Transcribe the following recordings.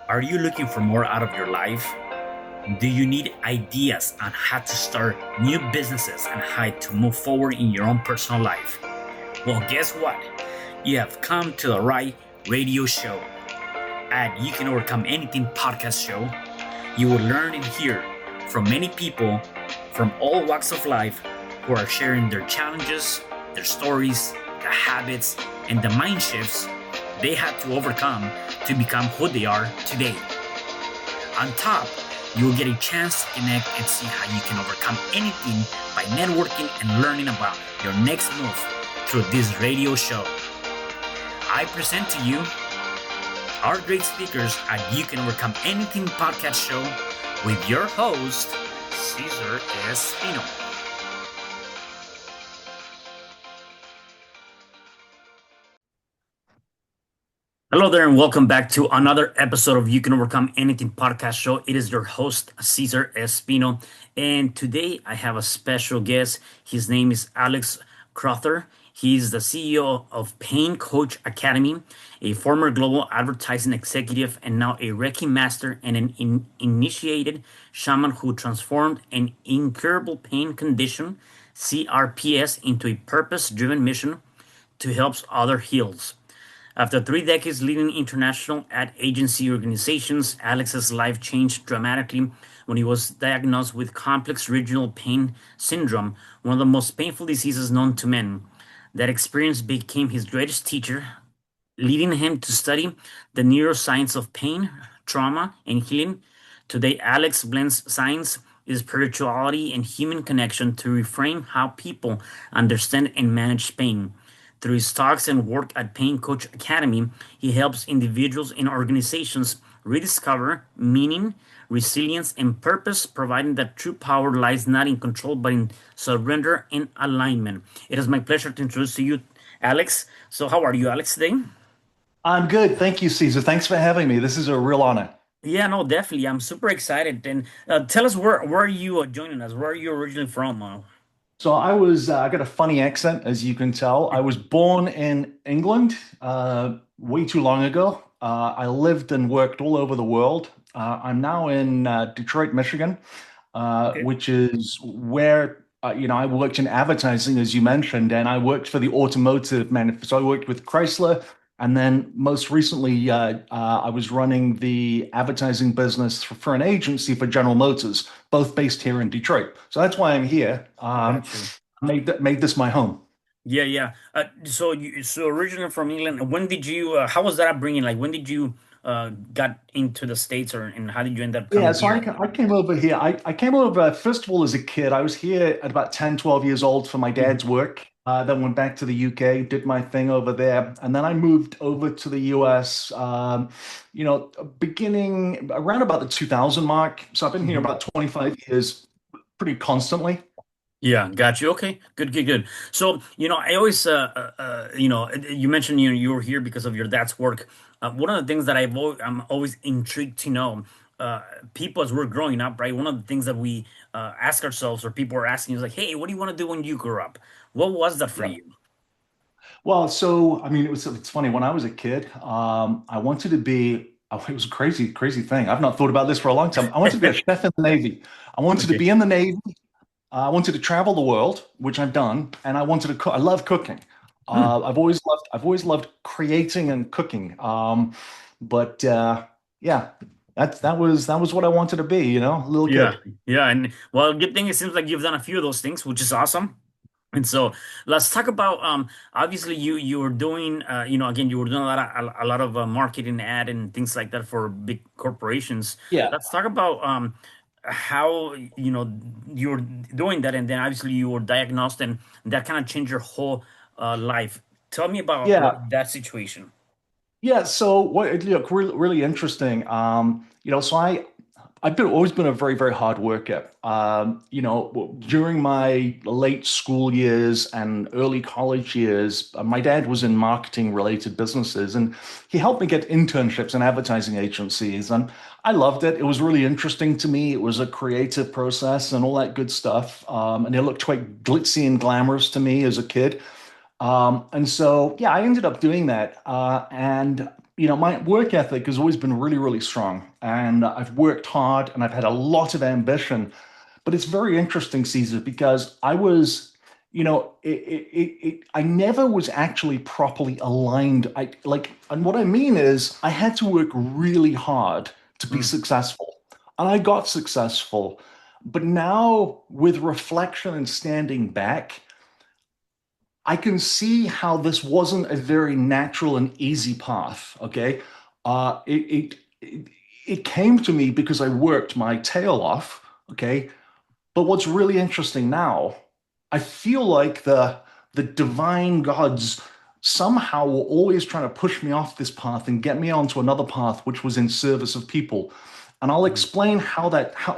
Are you looking for more out of your life? Do you need ideas on how to start new businesses and how to move forward in your own personal life? Well, guess what? You have come to the right radio show. At You Can Overcome Anything podcast show, you will learn and hear from many people from all walks of life who are sharing their challenges, their stories, the habits, and the mind shifts they had to overcome to become who they are today. On top, you will get a chance to connect and see how you can overcome anything by networking and learning about your next move through this radio show. I present to you our great speakers at You Can Overcome Anything podcast show with your host, Cesar Espino. Hello there, and welcome back to another episode of You Can Overcome Anything podcast show. It is your host, Cesar Espino, and today I have a special guest. His name is Alex Crowther. He's the CEO of Pain Coach Academy, a former global advertising executive, and now a Reiki Master and an initiated shaman who transformed an incurable pain condition, CRPS, into a purpose-driven mission to help others heal. After 3 decades leading international ad agency organizations, Alex's life changed dramatically when he was diagnosed with complex regional pain syndrome, one of the most painful diseases known to men. That experience became his greatest teacher, leading him to study the neuroscience of pain, trauma, and healing. Today, Alex blends science, spirituality, and human connection to reframe how people understand and manage pain. Through his talks and work at Pain Coach Academy, he helps individuals and organizations rediscover meaning, resilience, and purpose, providing that true power lies not in control but in surrender and alignment. It is my pleasure to introduce to you, Alex. So, how are you, Alex, today? I'm good. Thank you, Caesar. Thanks for having me. This is a real honor. Yeah, no, definitely. I'm super excited. And tell us where are you joining us? Where are you originally from? I got a funny accent, as you can tell. I was born in England way too long ago. I lived and worked all over the world. I'm now in Detroit, Michigan, Okay. which is where, I worked in advertising, as you mentioned, and I worked for the automotive manufacturer. So I worked with Chrysler. And then most recently, I was running the advertising business for an agency for General Motors, both based here in Detroit. So that's why I'm here. Got you. Made this my home. Yeah, yeah. So originally from England. When did you? How was that upbringing? Like, when did you got into the States, or and how did you end up Yeah, coming so here? I came over here. I came over, first of all, as a kid. I was here at about 10, 12 years old for my Mhm. dad's work. Then went back to the UK, did my thing over there. And then I moved over to the US, beginning around about the 2000 mark. So I've been here Mhm. about 25 years, pretty constantly. Yeah, got you. Okay, good, good, good. So, I always, you mentioned you were here because of your dad's work. One of the things that I'm always intrigued to know, uh, people as we're growing up, right? One of the things that we ask ourselves, or people are asking, is like, "Hey, what do you want to do when you grow up?" What was that for Yeah. you? Well, so I mean, it's funny. When I was a kid, I wanted to be. Oh, it was a crazy, crazy thing. I've not thought about this for a long time. I wanted to be a chef in the Navy. I wanted to Okay. be in the Navy. I wanted to travel the world, which I've done, and I wanted to cook. I love cooking. Hmm. I've always loved creating and cooking. But yeah, that was what I wanted to be. Little Yeah, kid. yeah, and well, good thing it seems like you've done a few of those things, which is awesome. And so let's talk about obviously you were doing again you were doing a lot of marketing ad and things like that for big corporations. Yeah. Let's talk about how you were doing that, and then obviously you were diagnosed, and that kind of changed your whole life. Tell me about Yeah. that situation. Yeah, so what it look really, really interesting. So I've been always been a very, very hard worker. During my late school years and early college years, my dad was in marketing related businesses, and he helped me get internships in advertising agencies, and I loved it. It was really interesting to me. It was a creative process and all that good stuff, and it looked quite glitzy and glamorous to me as a kid. And so, yeah, I ended up doing that. And my work ethic has always been really, really strong, and I've worked hard, and I've had a lot of ambition. But it's very interesting, Caesar, because I never was actually properly aligned. And what I mean is, I had to work really hard to be Mm, successful, and I got successful. But now, with reflection and standing back, I can see how this wasn't a very natural and easy path. Okay. Uh, it, it, it came to me because I worked my tail off. Okay. But what's really interesting now, I feel like the divine gods somehow were always trying to push me off this path and get me onto another path, which was in service of people. And I'll mm, explain how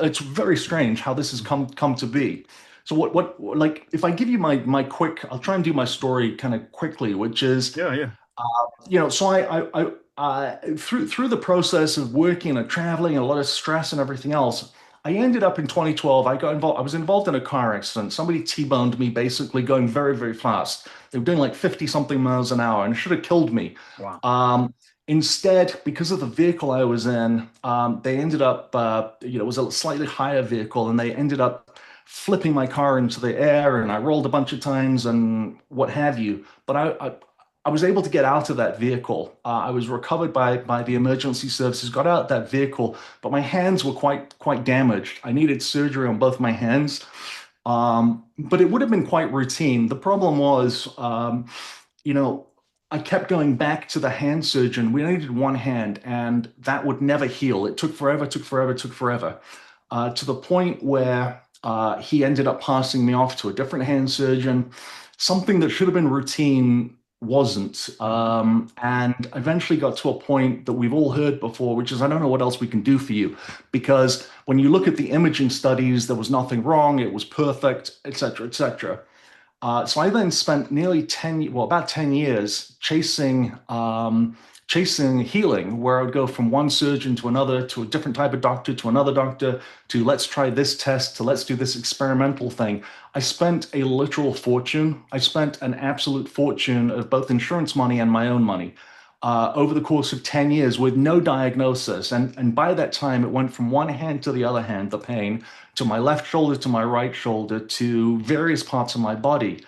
it's very strange how this has come to be. So like if I give you my quick, I'll try and do my story kind of quickly, which is yeah, yeah. so through the process of working and traveling and a lot of stress and everything else, I ended up in 2012. I got involved. I was involved in a car accident. Somebody T-boned me, basically going very, very fast. They were doing like 50 something miles an hour, and it should have killed me. Wow. Um, Instead, because of the vehicle I was in, they ended up, it was a slightly higher vehicle, and they ended up flipping my car into the air, and I rolled a bunch of times and what have you. But I was able to get out of that vehicle. I was recovered by the emergency services, got out of that vehicle, but my hands were quite damaged. I needed surgery on both my hands, but it would have been quite routine. The problem was, you know, I kept going back to the hand surgeon. We only did one hand, and that would never heal. It took forever, took forever, took forever, to the point where he ended up passing me off to a different hand surgeon. Something that should have been routine wasn't. Mhm. And eventually got to a point that we've all heard before, which is, I don't know what else we can do for you. Because when you look at the imaging studies, there was nothing wrong, it was perfect, et cetera, et cetera. So I then spent nearly 10, well, about 10 years chasing healing, where I would go from one surgeon to another, to a different type of doctor, to another doctor, to let's try this test, to let's do this experimental thing. I spent a literal fortune. I spent an absolute fortune of both insurance money and my own money over the course of 10 years with no diagnosis. And by that time, it went from one hand to the other hand, the pain, to my left shoulder, to my right shoulder, to various parts of my body.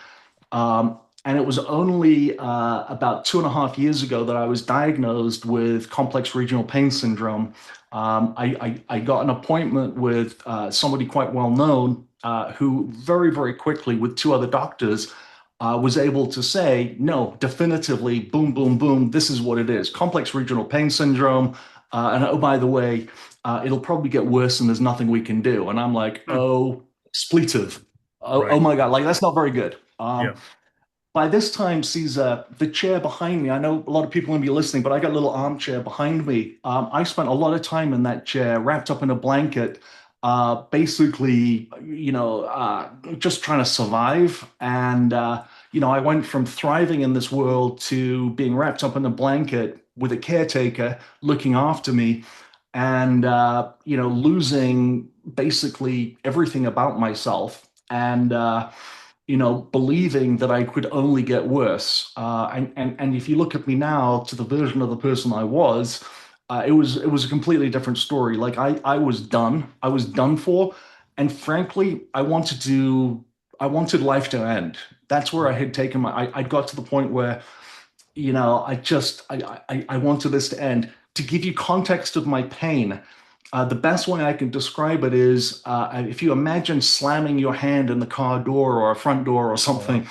And it was only about 2.5 years ago that I was diagnosed with complex regional pain syndrome. I got an appointment with somebody quite well known who very, very quickly, with two other doctors, was able to say, no, definitively, boom, boom, boom, this is what it is. Complex regional pain syndrome. And oh, by the way, it'll probably get worse and there's nothing we can do. And I'm like, Mm, oh, expletive. Oh right. my God, like that's not very good. Yeah. By this time, Caesar, the chair behind me, I know a lot of people will be listening, but I got a little armchair behind me. I spent a lot of time in that chair, wrapped up in a blanket, basically, just trying to survive. And, I went from thriving in this world to being wrapped up in a blanket with a caretaker looking after me and, losing basically everything about myself. And, believing that I could only get worse. And if you look at me now to the version of the person I was, it was a completely different story. Like I was done. I was done for. And frankly, I wanted life to end. That's where I Mm, had taken I got to the point where, I wanted this to end. To give you context of my pain, the best way I can describe it is if you imagine slamming your hand in the car door or a front door or oh, wow. something,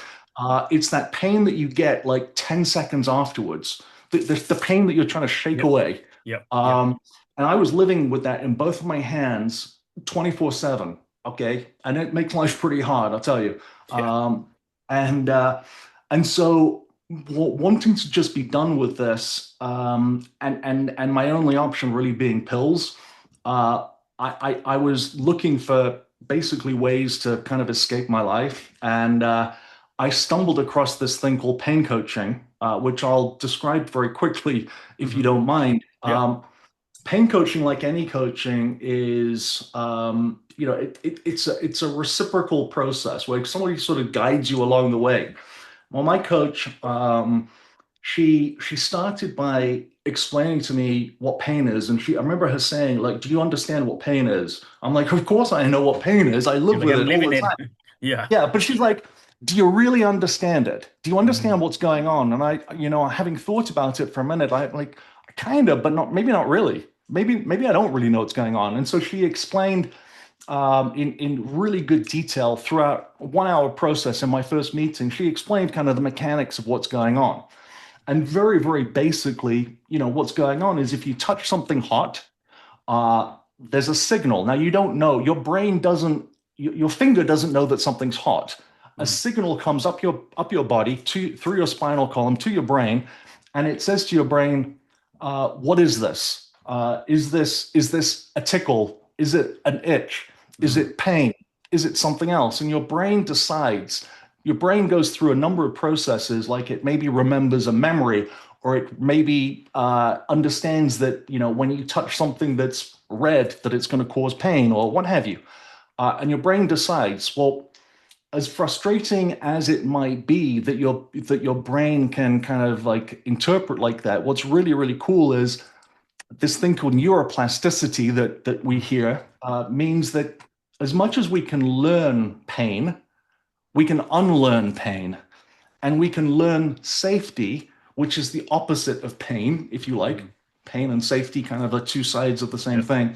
it's that pain that you get like 10 seconds afterwards, the pain that you're trying to shake Yep. away. Yep. Yep. Um, and I was living with that in both of my hands 24/7. Okay. And it makes life pretty hard, I'll tell you. Yeah. Um, and, uh, and so wanting to just be done with this, and my only option really being pills, I was looking for basically ways to kind of escape my life, and I stumbled across this thing called pain coaching, which I'll describe very quickly if you Hmm. don't mind. Yep. Pain coaching, like any coaching, is it's a reciprocal process where somebody sort of guides you along the way. Well, my coach, she started by explaining to me what pain is. And I remember her saying, like, do you understand what pain is? I'm like, of course I know what pain is. I You're live like, with I'm it all living the it. time. Yeah. Yeah, but she's like, do you really understand it? Do you Mhm. understand what's going on? And having thought about it for a minute, I like kind of, but not maybe not really. Maybe I don't really know what's going on. And so she explained in really good detail throughout a 1 hour process in my first meeting. She explained kind of the mechanics of what's going on. And very, very basically, what's going on is if you touch something hot, there's a signal. Now you don't know, your brain doesn't, your finger doesn't know that something's hot. A Mm. signal comes up your body through your spinal column to your brain, and it says to your brain, "What is this? Is this a tickle? Is it an itch? Is Mm. it pain? Is it something else?" And your brain decides. Your brain goes through a number of processes, like it maybe remembers a memory, or it maybe understands that when you touch something that's red, that it's going to cause pain, or what have you. And your brain decides, well, as frustrating as it might be that your brain can kind of like interpret like that, what's really, really cool is this thing called neuroplasticity that we Mm. hear means that as much as we can learn pain, we can unlearn pain, and we can learn safety, which is the opposite of pain, if you like. Mm. Pain and safety kind of are two sides of the same Yep. thing.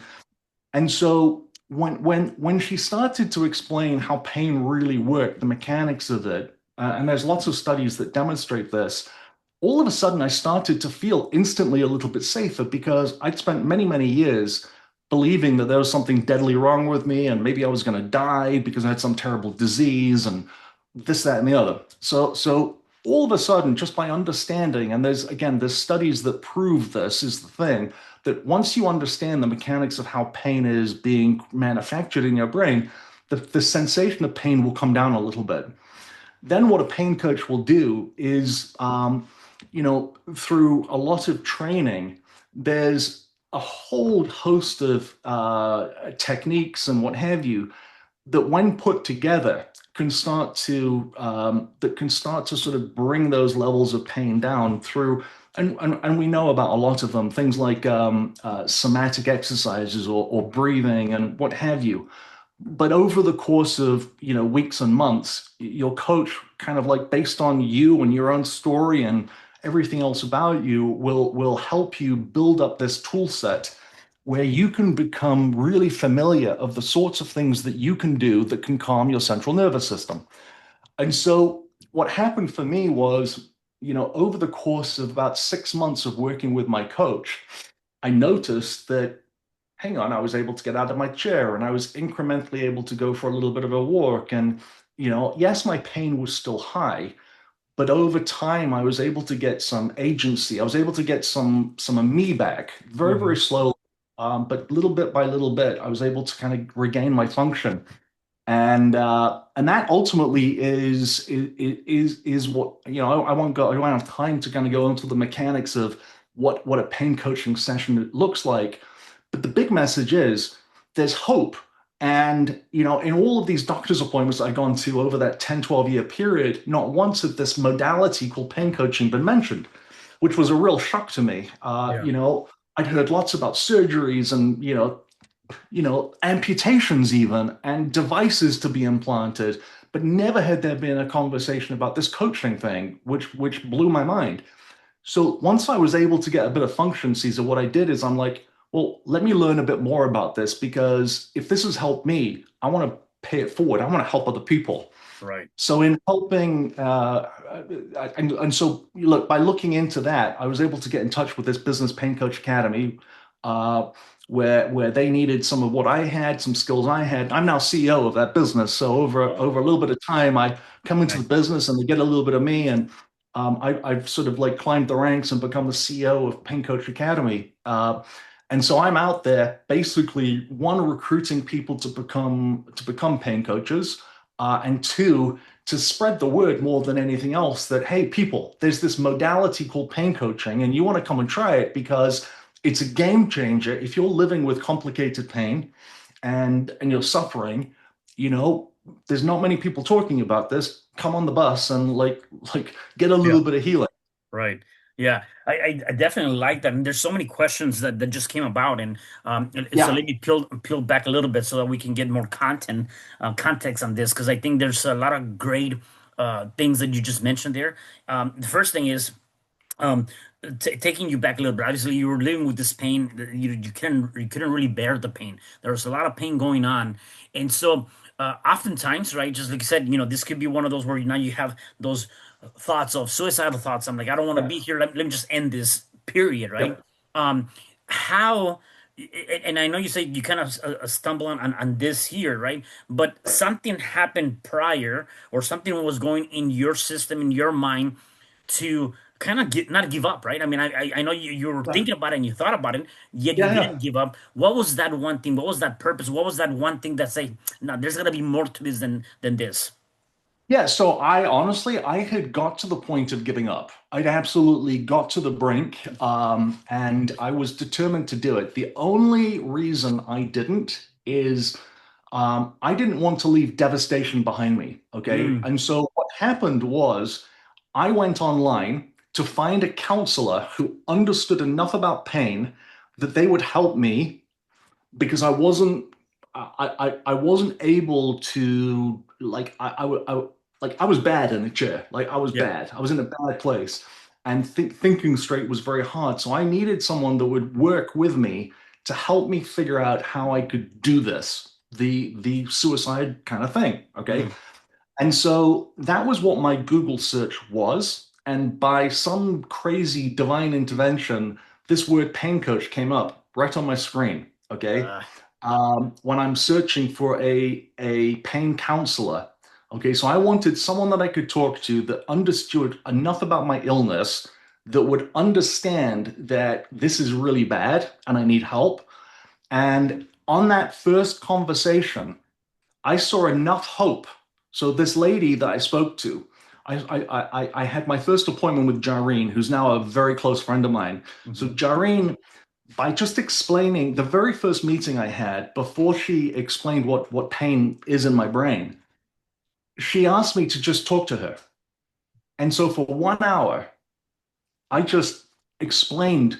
And so when she started to explain how pain really worked, the mechanics of it, and there's lots of studies that demonstrate this, all of a sudden I started to feel instantly a little bit safer because I'd spent many, many years believing that there was something deadly wrong with me and maybe I was going to die because I had some terrible disease and this, that, and the other. So all of a sudden, just by understanding, and there's studies that prove this is the thing, that once you understand the mechanics of how pain is being manufactured in your brain, the sensation of pain will come down a little bit. Then what a pain coach will do is, through a lot of training, there's a whole host of techniques and what have you that when put together can start to sort of bring those levels of pain down through, and we know about a lot of them, things like somatic exercises or breathing and what have you. But over the course of weeks and months, your coach kind of like based on you and your own story and everything else about you will help you build up this tool set where you can become really familiar of the sorts of things that you can do that can calm your central nervous system. And so what happened for me was, over the course of about 6 months of working with my coach, I noticed that, hang on, I was able to get out of my chair and I was incrementally able to go for a little bit of a walk. And, yes, my pain was still high, but over time I was able to get some agency. I was able to get some of me back very, very Mhm. slowly. But little bit by little bit, I was able to kind of regain my function. And that ultimately is what I won't go. I don't have time to kind of go into the mechanics of what a pain coaching session looks like. But the big message is there's hope. And in all of these doctor's appointments I've gone to over that 10, 12 year period, not once had this modality called pain coaching been mentioned, which was a real shock to me. Yeah. I'd heard lots about surgeries and amputations even, and devices to be implanted. But never had there been a conversation about this coaching thing, which blew my mind. So once I was able to get a bit of function, Caesar, what I did is I'm like, well, let me learn a bit more about this because if this has helped me, I want to pay it forward. I want to help other people. Right. So in helping, and so look, by looking into that, I was able to get in touch with this Business Pain Coach Academy, uh, where they needed some of what I had, some skills I had. I'm now CEO of that business. So over Oh, a little bit of time, I come into the nice. business and they get a little bit of me, and I've sort of like climbed the ranks and become the CEO of Pain Coach Academy. And so I'm out there basically one recruiting people to become pain coaches and two, to spread the word more than anything else that, hey, people, there's this modality called pain coaching, and you want to come and try it because it's a game changer. If you're living with complicated pain and you're suffering, you know, there's not many people talking about this. Come on the bus and like get a Yeah. little bit of healing. Right. Yeah, I definitely like that, and there's so many questions that just came about, and so Yeah. let me peel back a little bit so that we can get more context on this, because I think there's a lot of great things that you just mentioned there. The first thing is um t taking you back a little bit. Obviously, you were living with this pain. You couldn't really bear the pain. There was a lot of pain going on, and so oftentimes, right, just like you said, this could be one of those where now you have those thoughts of suicidal thoughts. I'm like, I don't want to be Yep. here. Let me just end this period, right? Yep. Um, how? And I know you say you kind of stumble on this here, right? But something happened prior, or something was going in your system, in your mind, to kind of not give up, right? I mean, I know you were Yeah. thinking about it and you thought about it, yet you Yeah. Yeah. didn't give up. What was that one thing? What was that purpose? What was that one thing that say, no, there's gonna be more to this than this? Yeah, so I had got to the point of giving up. I'd absolutely got to the brink, and I was determined to do it. The only reason I didn't is I didn't want to leave devastation behind me. Okay. Mm, And so what happened was I went online to find a counselor who understood enough about pain that they would help me because I wasn't able to like like I was bad in the chair. Like I was yeah. bad. I was in a bad place. And thinking straight was very hard. So I needed someone that would work with me to help me figure out how I could do this, the suicide kind of thing. Okay. Mm, And so that was what my Google search was. And by some crazy divine intervention, this word pain coach came up right on my screen. Okay. uh, When I'm searching for a pain counselor. Okay. So I wanted someone that I could talk to that understood enough about my illness that would understand that this is really bad and I need help. And on that first conversation, I saw enough hope. So this lady that I spoke to, I had my first appointment with Jareen, who's now a very close friend of mine. So mhm, Jareen, by just explaining the very first meeting I had, before she explained what pain is in my brain, she asked me to just talk to her. And so for 1 hour, I just explained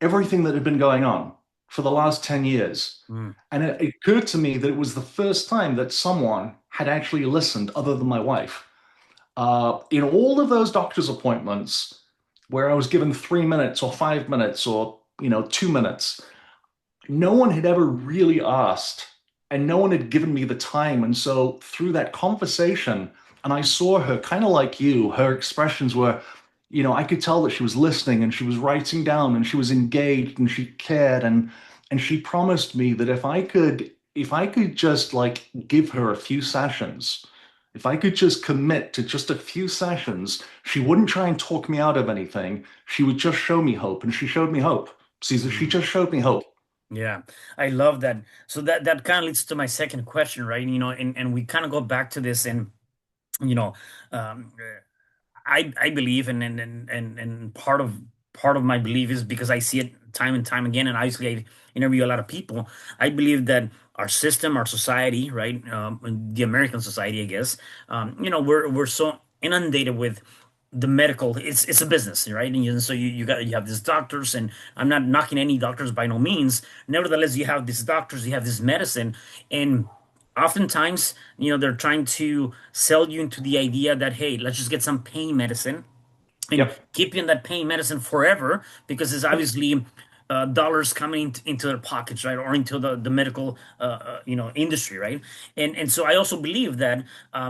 everything that had been going on for the last 10 years. mm, And it occurred to me that it was the first time that someone had actually listened other than my wife. In all of those doctor's appointments where I was given 3 minutes or 5 minutes or 2 minutes, no one had ever really asked and no one had given me the time. And so through that conversation, and I saw her kind of like you, her expressions were, I could tell that she was listening and she was writing down and she was engaged and she cared and she promised me that if I could just like give her a few sessions, if I could just commit to just a few sessions, she wouldn't try and talk me out of anything. She would just show me hope. And she showed me hope. Caesar, she mm. just showed me hope. Yeah, I love that. So that kind of leads to my second question, right? And we kind of go back to this, and you know, um, I believe, and part of my belief is because I see it time and time again, and obviously I interview a lot of people. I believe that our system, our society, right, the American society, I guess, we're so inundated with the medical. It's a business, right? So you have these doctors, and I'm not knocking any doctors by no means. Nevertheless, you have these doctors, you have this medicine, and oftentimes, they're trying to sell you into the idea that, hey, let's just get some pain medicine and Yep. keep you in that pain medicine forever because it's Yep. obviously dollars coming into their pockets, right, or into the medical industry, right? And so I also believe that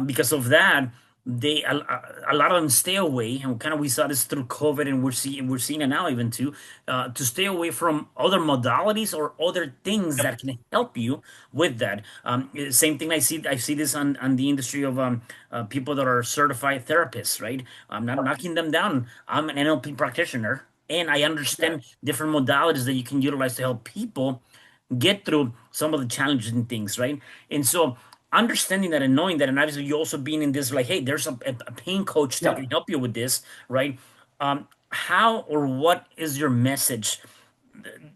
because of that, a lot of them stay away, and kind of we saw this through COVID, and we're seeing it now even too, to stay away from other modalities or other things Yep. that can help you with that. Same thing I see this on the industry of people that are certified therapists, right? I'm not knocking them down. I'm an NLP practitioner, and I Yeah. understand different modalities that you can utilize to help people get through some of the challenges and things, right? And so understanding that and knowing that, and obviously you also being in this, like, hey, there's a pain coach that can Yep. help you with this, right? How or what is your message?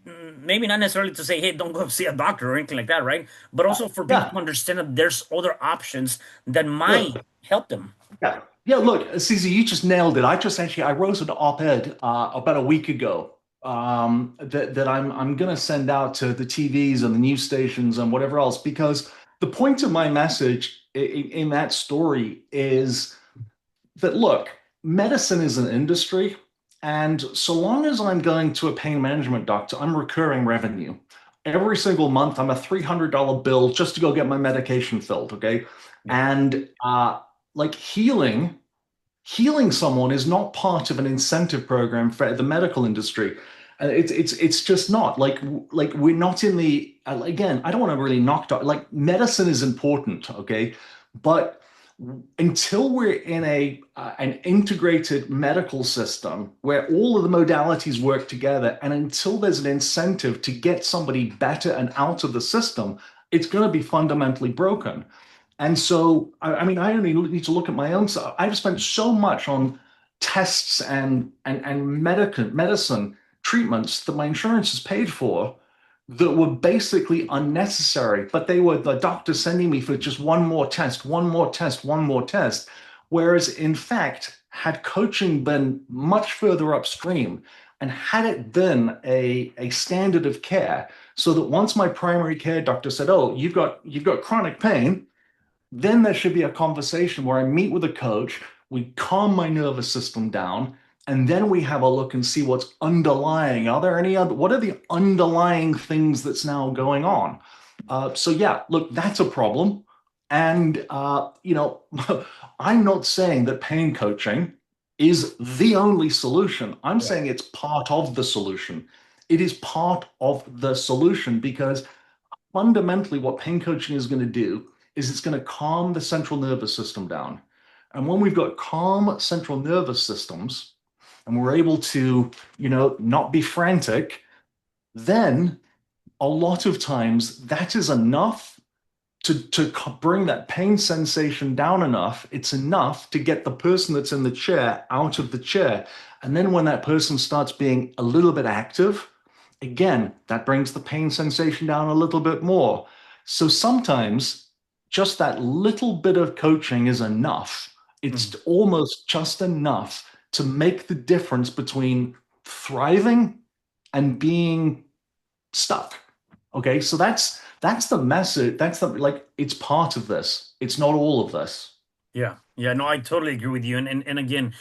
Maybe not necessarily to say, hey, don't go see a doctor or anything like that, right? But also for people Yeah. to understand that there's other options that might Look, help them. yeah. Yeah, look, Caesar, you just nailed it. I wrote an op-ed about a week ago that I'm gonna send out to the TVs and the news stations and whatever else because the point of my message in that story is that look, medicine is an industry, and so long as I'm going to a pain management doctor, I'm recurring revenue. Every single month, I'm a $300 bill just to go get my medication filled, okay? Yeah. And like healing someone is not part of an incentive program for the medical industry. It's just not like we're not in the again. I don't want to really knock down like medicine is important, okay, but until we're in a an integrated medical system where all of the modalities work together, and until there's an incentive to get somebody better and out of the system, it's going to be fundamentally broken. And so, I mean, I only need to look at my own self. I've spent so much on tests and medicine treatments that my insurance is paid for that were basically unnecessary, but they were the doctor sending me for just one more test, one more test, one more test. Whereas, in fact, had coaching been much further upstream and had it been a standard of care, so that once my primary care doctor said, "Oh, you've got chronic pain," then there should be a conversation where I meet with a coach, we calm my nervous system down, and then we have a look and see what's underlying. Are there any other, what are the underlying things that's now going on? So yeah, look, that's a problem. And I'm not saying that pain coaching is the only solution. I'm Yeah. saying it's part of the solution. It is part of the solution because fundamentally what pain coaching is going to do is it's going to calm the central nervous system down. And when we've got calm central nervous systems and we're able to, not be frantic, then a lot of times that is enough to bring that pain sensation down enough. It's enough to get the person that's in the chair out of the chair. And then when that person starts being a little bit active, again, that brings the pain sensation down a little bit more. So sometimes just that little bit of coaching is enough. It's Mhm. almost just enough to make the difference between thriving and being stuck. Okay, so that's the message. That's the like it's part of this. It's not all of this. Yeah, yeah, no, I totally agree with you. And again,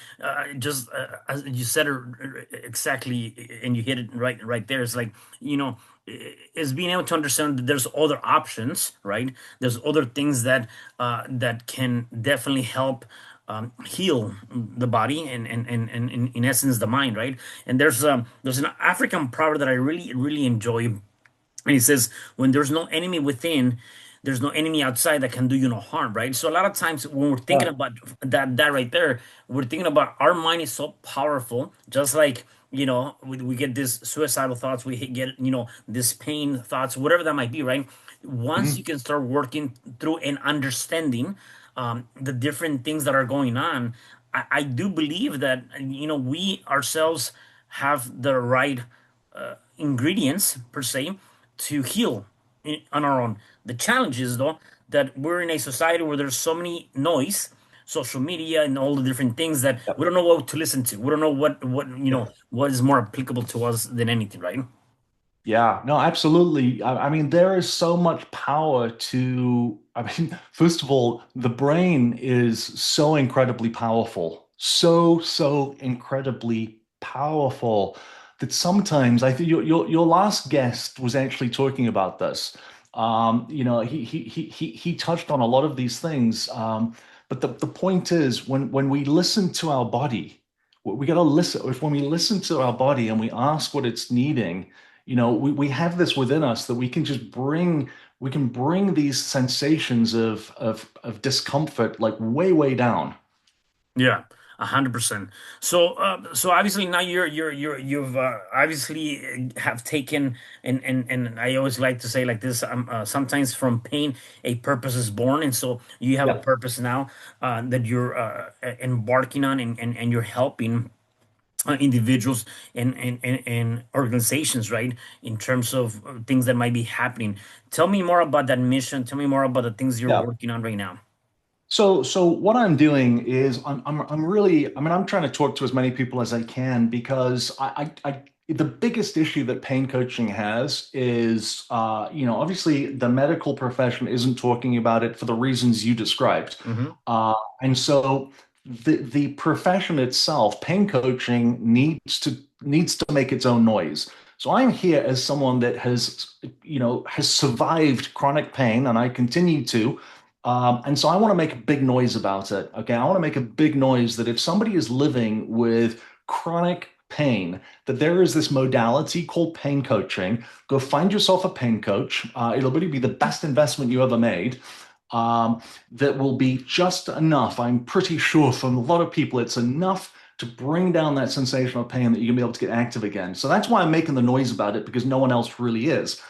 just as you said it exactly, and you hit it right there. It's like, you know, is being able to understand that there's other options, right? There's other things that can definitely help heal the body and in essence the mind, right? And there's an African proverb that I really enjoy. And he says, when there's no enemy within, there's no enemy outside that can do you no harm, right? So a lot of times when we're thinking Yeah. about that right there, we're thinking about our mind is so powerful, just like we get these suicidal thoughts, we get this pain thoughts, whatever that might be, right? Once you Mhm. can start working through and understanding the different things that are going on, I do believe that we ourselves have the right ingredients per se to heal on our own. The challenge is though that we're in a society where there's so many noise, social media and all the different things that we Yep. don't know what to listen to. We don't know Yep. what is more applicable to us than anything, right? Yeah, no, absolutely. I mean, there is so much power to, I mean, first of all, the brain is so incredibly powerful, so incredibly powerful that sometimes I think your last guest was actually talking about this. He touched on a lot of these things. But the point is when we listen to our body, we got to listen. If when we listen to our body and we ask what it's needing, we have this within us that we can bring these sensations of discomfort like way down. Yeah, 100%. So obviously now you've obviously have taken and I always like to say like this. Sometimes from pain a purpose is born, and so you have a Yep. purpose now that you're embarking on, and you're helping individuals and organizations, right? In terms of things that might be happening. Tell me more about that mission. Tell me more about the things you're Yeah. working on right now. So what I'm doing is I'm really, I mean, I'm trying to talk to as many people as I can because the biggest issue that pain coaching has is, obviously the medical profession isn't talking about it for the reasons you described. Hmm. And so the profession itself, pain coaching needs to make its own noise. So I'm here as someone that has survived chronic pain, and I continue to. And so I want to make a big noise about it. Okay. I want to make a big noise that if somebody is living with chronic pain, that there is this modality called pain coaching. Go find yourself a pain coach. It'll really be the best investment you ever made. That will be just enough. I'm pretty sure from a lot of people, it's enough to bring down that sensation of pain that you're gonna be able to get active again. So that's why I'm making the noise about it because no one else really is.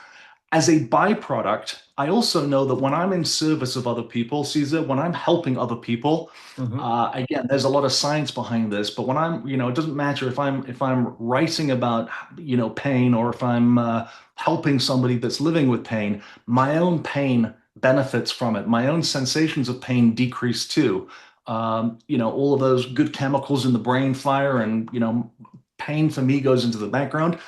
As a byproduct, I also know that when I'm in service of other people, Caesar, when I'm helping other people, Hmm. again, there's a lot of science behind this. But when it doesn't matter if I'm writing about pain or if I'm helping somebody that's living with pain, my own pain benefits from it. My own sensations of pain decrease too. All of those good chemicals in the brain fire, and pain for me goes into the background.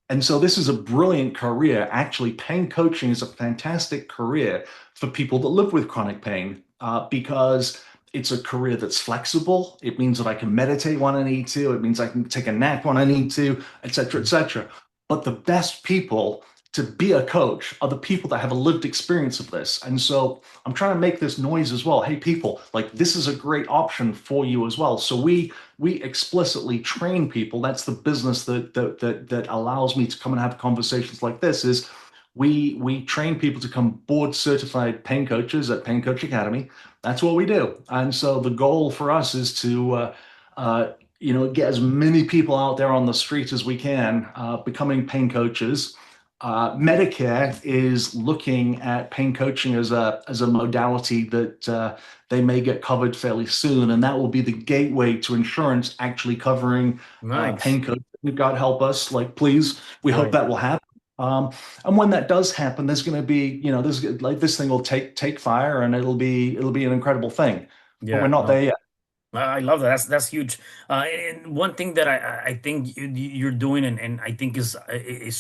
And so this is a brilliant career. Actually, pain coaching is a fantastic career for people that live with chronic pain because it's a career that's flexible. It means that I can meditate when I need to. It means I can take a nap when I need to, et cetera, et cetera. But the best people to be a coach are the people that have a lived experience of this. And so I'm trying to make this noise as well. Hey, people, like this is a great option for you as well. So we explicitly train people. That's the business that allows me to come and have conversations like this. Is we train people to become board certified pain coaches at Pain Coach Academy. That's what we do. And so the goal for us is to get as many people out there on the street as we can becoming pain coaches. Medicare is looking at pain coaching as a modality that they may get covered fairly soon, and that will be the gateway to insurance actually covering Nice. pain coaching. God help us, like please, we hope Right. that will happen. Um, and when that does happen, there's going to be, there's like this thing will take fire, and it'll be an incredible thing. But we're Yeah. not there No. yet. I love that. That's huge. And one thing that I think you're doing, and I think is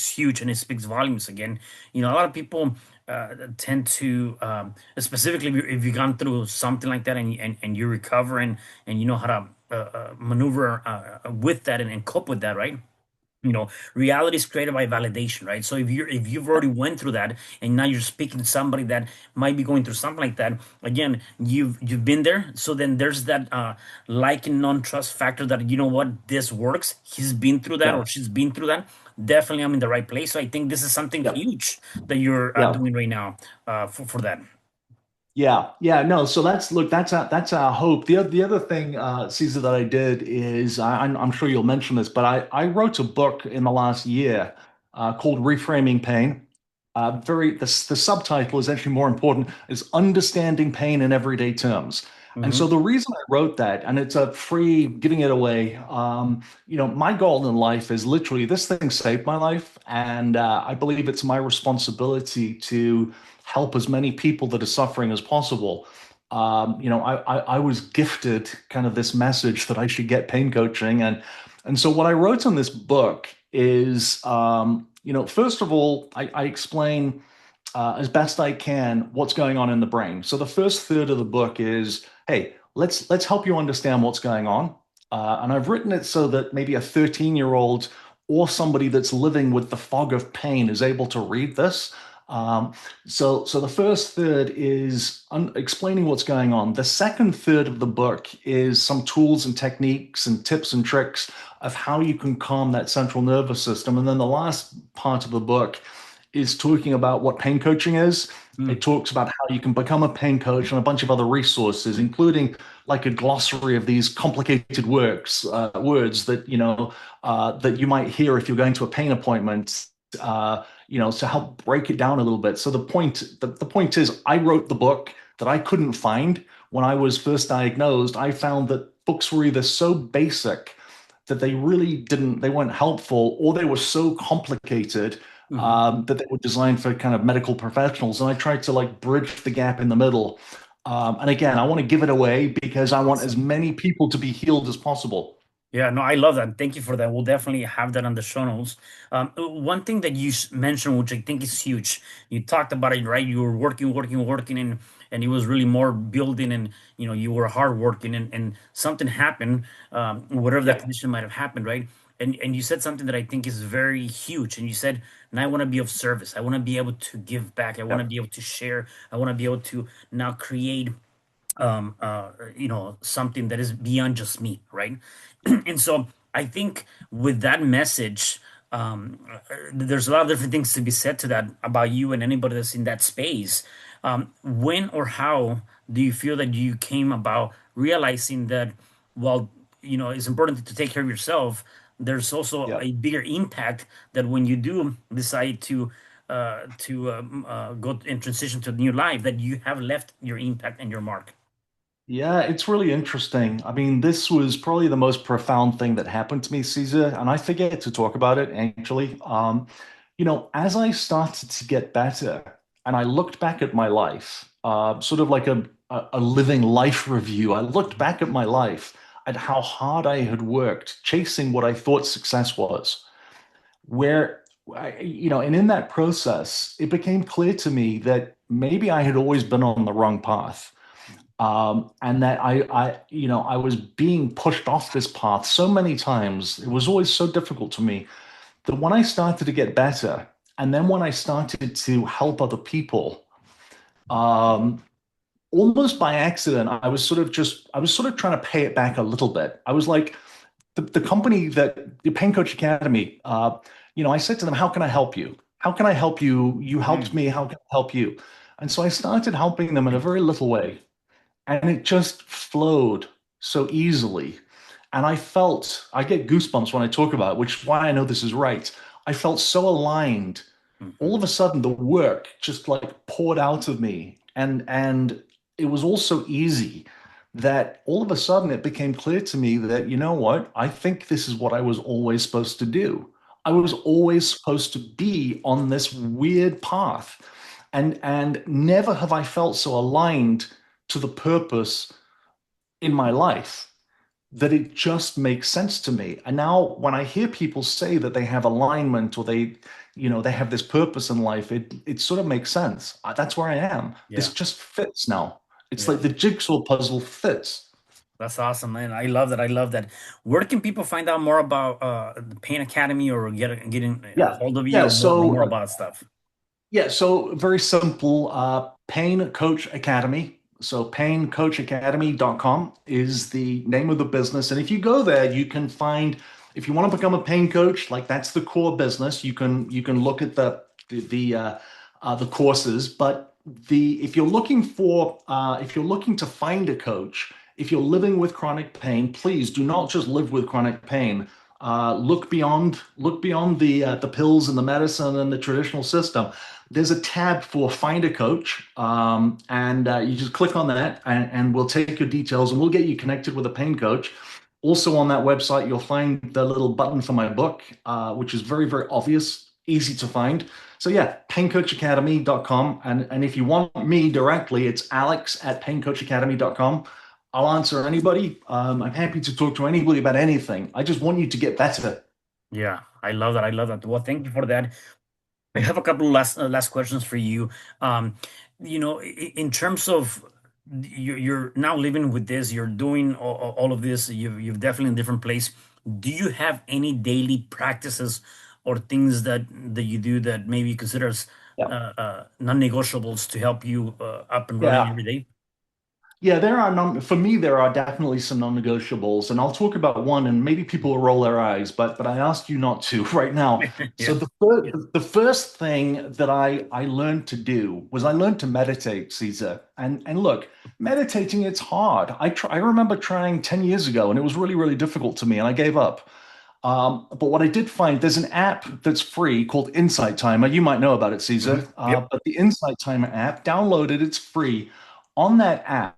huge, and it speaks volumes. Again, a lot of people tend to, specifically if you've gone through something like that, and you recover, and you know how to maneuver with that, and cope with that, right? Reality is created by validation, right? So if you've already went through that, and now you're speaking to somebody that might be going through something like that, again, you've been there. So then there's that like and non-trust factor, that you know what, this works, he's been through that, Yeah, or she's been through that, definitely I'm in the right place. So I think this is something yeah, huge that you're yeah. doing right now, for that. Yeah, yeah, no. So that's our hope. The other thing, Caesar, that I did is I'm sure you'll mention this, but I wrote a book in the last year called Reframing Pain. The subtitle is actually more important, is Understanding Pain in Everyday Terms. And so Hmm. the reason I wrote that, and it's a free giving it away, my goal in life is literally this thing saved my life, and I believe it's my responsibility to help as many people that are suffering as possible. I was gifted kind of this message that I should get pain coaching, and so what I wrote in this book is, first of all, I explain as best I can what's going on in the brain. So the first third of the book is, hey, let's help you understand what's going on. And I've written it so that maybe a 13-year-old or somebody that's living with the fog of pain is able to read this. So the first third is explaining what's going on. The second third of the book is some tools and techniques and tips and tricks of how you can calm that central nervous system. And then the last part of the book is talking about what pain coaching is. It talks about how you can become a pain coach and a bunch of other resources, including like a glossary of these complicated words that that you might hear if you're going to a pain appointment. To help break it down a little bit. So the point is, I wrote the book that I couldn't find when I was first diagnosed. I found that books were either so basic that they weren't helpful, or they were so complicated Hmm. that they were designed for kind of medical professionals. And I tried to like bridge the gap in the middle. And again, I want to give it away because I want as many people to be healed as possible. Yeah, no, I love that. Thank you for that. We'll definitely have that on the show notes. One thing that you mentioned, which I think is huge, you talked about it, right? You were working, working, working, and it was really more building, and you were hard working, and something happened, whatever that Yeah, condition might have happened, right? And you said something that I think is very huge, and you said, "Now I want to be of service. I want to be able to give back. I want yeah, to be able to share. I want to be able to now create." Something that is beyond just me, right? And so I think with that message, there's a lot of different things to be said to that about you and anybody that's in that space. When or how do you feel that you came about realizing that, well, it's important to take care of yourself? There's also yeah. a bigger impact that when you do decide to go and transition to a new life, that you have left your impact and your mark. Yeah, it's really interesting. I mean, this was probably the most profound thing that happened to me, Caesar, and I forget to talk about it actually. As I started to get better and I looked back at my life, sort of like a living life review, I looked back at my life at how hard I had worked chasing what I thought success was. And in that process, it became clear to me that maybe I had always been on the wrong path, and that I was being pushed off this path so many times. It was always so difficult to me that when I started to get better, and then when I started to help other people, um, almost by accident, I was sort of trying to pay it back a little bit. I was like, the company that the Pain Coach Academy, I said to them, how can I help you? How can I help you? You helped Mm, me. How can I help you? And so I started helping them in a very little way. And it just flowed so easily. And I get goosebumps when I talk about it, which is why I know this is right. I felt so aligned. All mhm. of a sudden, the work just like poured out of me. And it was all so easy that all of a sudden it became clear to me that, you know what? I think this is what I was always supposed to do. I was always supposed to be on this weird path. And never have I felt so aligned to the purpose in my life that it just makes sense to me. And now when I hear people say that they have alignment or they have this purpose in life, it sort of makes sense. That's where I am. Yeah, This just fits now. It's yeah. like the jigsaw puzzle fits. That's awesome, man. I love that. I love that. Where can people find out more about the Pain Academy, or getting a Yeah. hold of you, Yeah. or more So about stuff? very simple. Pain Coach Academy. So paincoachacademy.com is the name of the business. And if you go there, you can find, if you want to become a pain coach, like that's the core business. You can look at the courses. But the if you're looking to find a coach, if you're living with chronic pain, please do not just live with chronic pain. Look beyond the pills and the medicine and the traditional system. There's a tab for Find a Coach, and you just click on that, and we'll take your details and we'll get you connected with a pain coach. Also, on that website, you'll find the little button for my book, which is very, very obvious, easy to find. So, yeah, paincoachacademy.com. And if you want me directly, it's alex at paincoachacademy.com. I'll answer anybody. I'm happy to talk to anybody about anything. I just want you to get better. Yeah, I love that. I love that. Well, thank you for that. I have a couple of last questions for you. Um, in terms of you're now living with this, you're doing all of this. You've definitely in a different place. Do you have any daily practices or things that you do that maybe you consider as Yeah. non-negotiables to help you up and running Yeah. every day? Yeah, for me, there are definitely some non-negotiables, and I'll talk about one, and maybe people will roll their eyes, but I ask you not to right now. So Yeah. the first thing that I learned to do was I learned to meditate, Caesar. And look, meditating, it's hard. I remember trying 10 years ago, and it was really, really difficult to me, and I gave up. But what I did find, there's an app that's free called Insight Timer. You might know about it, Caesar. Yep. But the Insight Timer app, download it, it's free. On that app,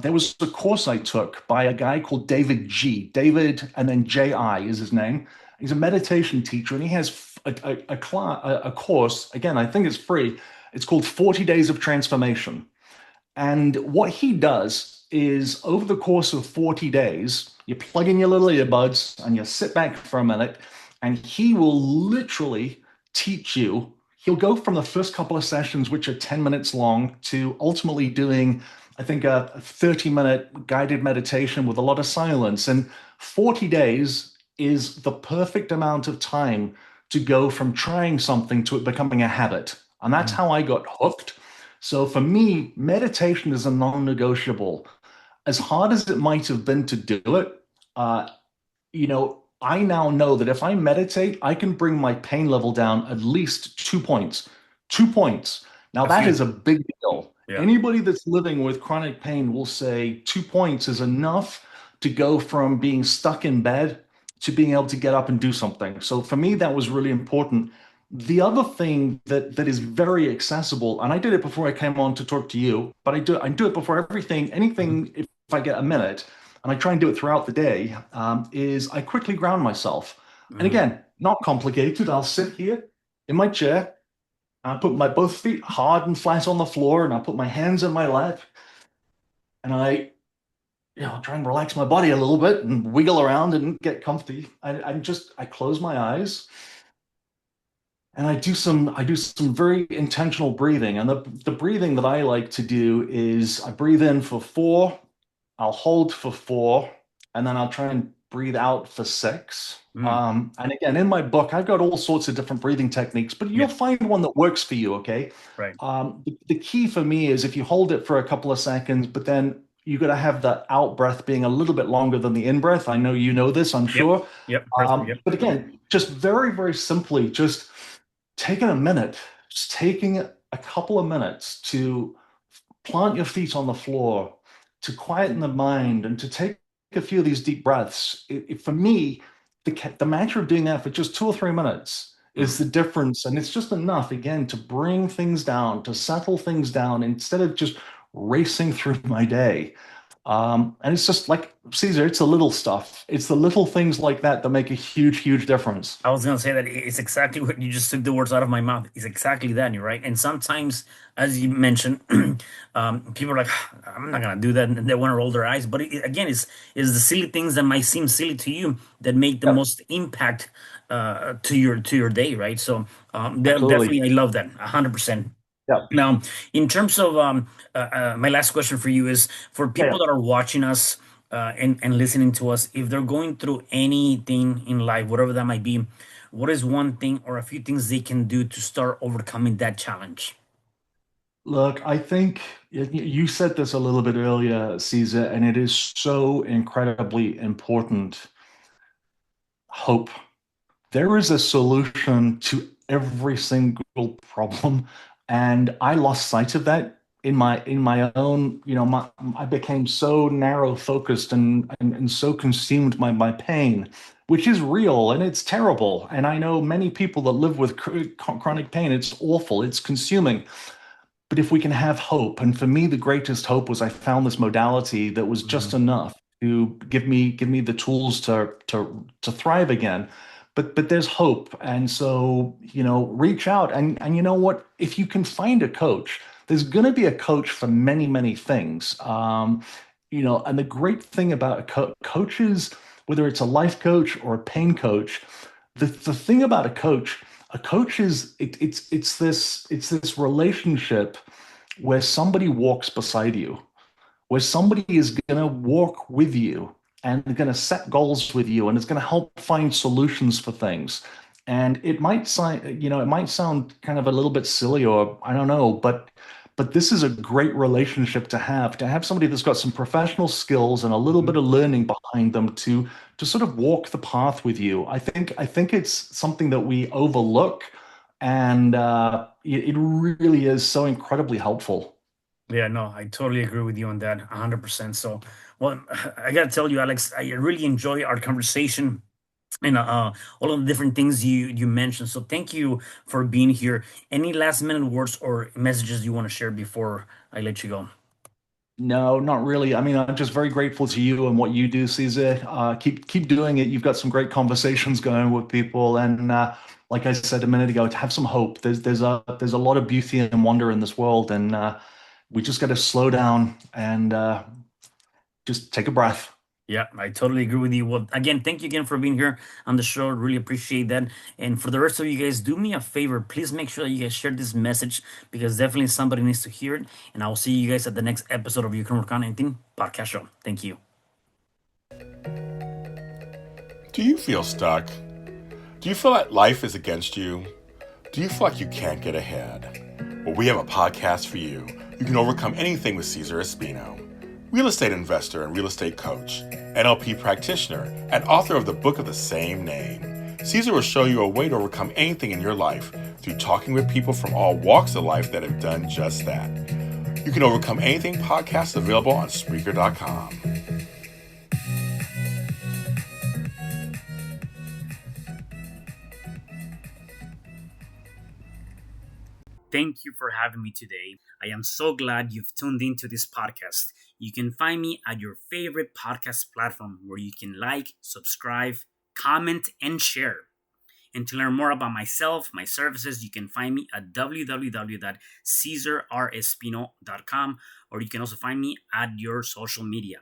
there was a course I took by a guy called David G. David, and then J.I. is his name. He's a meditation teacher, and he has a course. Again, I think it's free. It's called 40 Days of Transformation. And what he does is over the course of 40 days, you plug in your little earbuds and you sit back for a minute, and he will literally teach you. He'll go from the first couple of sessions, which are 10 minutes long, to ultimately doing, I think, a 30-minute guided meditation with a lot of silence. And 40 days is the perfect amount of time to go from trying something to it becoming a habit. And that's Mm. how I got hooked. So for me, meditation is a non-negotiable. As hard as it might have been to do it, uh, I now know that if I meditate, I can bring my pain level down at least 2 points. 2 points. Now, That's that is huge. a big deal. Yeah. Anybody that's living with chronic pain will say 2 points is enough to go from being stuck in bed to being able to get up and do something. So for me, that was really important. The other thing that is very accessible, and I did it before I came on to talk to you, but I do it before everything, Mhm. anything if I get a minute and I try and do it throughout the day, is I quickly ground myself. And Mhm. again, not complicated. I'll sit here in my chair, I put my both feet hard and flat on the floor, and I put my hands in my lap, and I try and relax my body a little bit and wiggle around and get comfy. I close my eyes and I do some very intentional breathing. And the breathing that I like to do is I breathe in for 4, I'll hold for 4, and then I'll try and breathe out for 6. Mm. And again, in my book, I've got all sorts of different breathing techniques, but you'll Yeah. find one that works for you, okay? Right. The key for me is if you hold it for a couple of seconds, but then you got to have the out breath being a little bit longer than the in breath. I know you know this, I'm Yep. sure. Yep. Perfect. Yep. But again, just very, very simply, just taking a minute, just taking a couple of minutes to plant your feet on the floor, to quieten the mind, and to take a few of these deep breaths. For me, the matter of doing that for just 2 or 3 minutes is Mm. the difference. And it's just enough, again, to bring things down, to settle things down instead of just racing through my day. And it's just like Caesar, it's the little stuff. It's the little things like that that make a huge, huge difference. I was gonna say that it's exactly what you just took the words out of my mouth. It's exactly that, you're right. And sometimes, as you mentioned, people are like, "I'm not gonna do that," and they want to roll their eyes. But again, it's the silly things that might seem silly to you that make the Yep, most impact to your day, right? So absolutely. definitely, I love that 100%. Yep. Now, in terms of my last question for you is for Yeah. people that are watching us and listening to us, if they're going through anything in life, whatever that might be, what is one thing or a few things they can do to start overcoming that challenge? Look, I think you said this a little bit earlier, Caesar, and it is so incredibly important. Hope. There is a solution to every single problem, and I lost sight of that in my own, I became so narrow focused and so consumed by my pain, which is real and it's terrible. And I know many people that live with chronic pain. It's awful. It's consuming. But if we can have hope, and for me, the greatest hope was I found this modality that was just Mhm. enough to give me the tools to thrive again. But there's hope, and so reach out, and you know what? If you can find a coach, there's going to be a coach for many many things. And the great thing about coaches, whether it's a life coach or a pain coach, the thing about a coach is it's this relationship where somebody walks beside you, where somebody is going to walk with you and going to set goals with you and is going to help find solutions for things. And it might sound kind of a little bit silly or I don't know, but this is a great relationship to have somebody that's got some professional skills and a little bit Mhm. of learning behind them to sort of walk the path with you. I think it's something that we overlook, and it really is so incredibly helpful. Yeah, no, I totally agree with you on that 100%. So, well, I gotta tell you, Alex, I really enjoy our conversation and all of the different things you mentioned. So thank you for being here. Any last minute words or messages you want to share before I let you go? No, not really. I mean, I'm just very grateful to you and what you do, Caesar. Keep doing it. You've got some great conversations going with people, and like I said a minute ago, to have some hope. There's a lot of beauty and wonder in this world, and we just got to slow down and just take a breath. Yeah, I totally agree with you. Well, again, thank you again for being here on the show. Really appreciate that. And for the rest of you guys, do me a favor. Please make sure that you guys share this message because definitely somebody needs to hear it. And I will see you guys at the next episode of You Can Work on Anything podcast show. Thank you. Do you feel stuck? Do you feel like life is against you? Do you feel like you can't get ahead? Well, we have a podcast for you. You can overcome anything with Cesar Espino, real estate investor and real estate coach, NLP practitioner, and author of the book of the same name. Cesar will show you a way to overcome anything in your life through talking with people from all walks of life that have done just that. You Can Overcome Anything podcast available on Spreaker.com. Thank you for having me today. I am so glad you've tuned into this podcast. You can find me at your favorite podcast platform where you can like, subscribe, comment, and share. And to learn more about myself, my services, you can find me at www.cesarrespino.com, or you can also find me at your social media.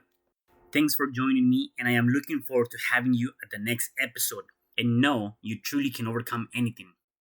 Thanks for joining me, and I am looking forward to having you at the next episode. And know you truly can overcome anything.